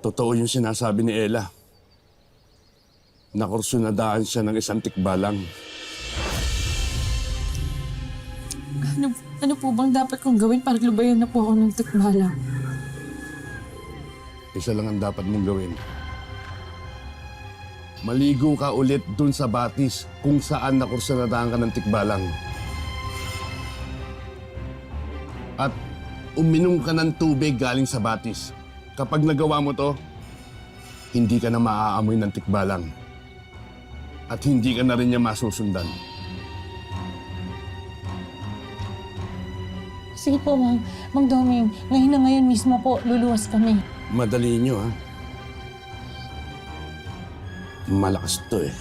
Totoo yung sinasabi ni Ella. Nakursunadaan siya ng isang tikbalang. Ano po bang dapat kong gawin para lubayan na po ako ng tikbalang? Isa lang ang dapat mong gawin. Maligo ka ulit dun sa batis kung saan nakursunadaan ka ng tikbalang. At uminom ka ng tubig galing sa batis. Kapag nagawa mo to, hindi ka na maaamoy ng tikbalang. At hindi ka na rin niya masusundan. Sige po, Mang Doming. Ngayon na ngayon mismo po, luluwas kami. Madali nyo, ha? Malakas to eh.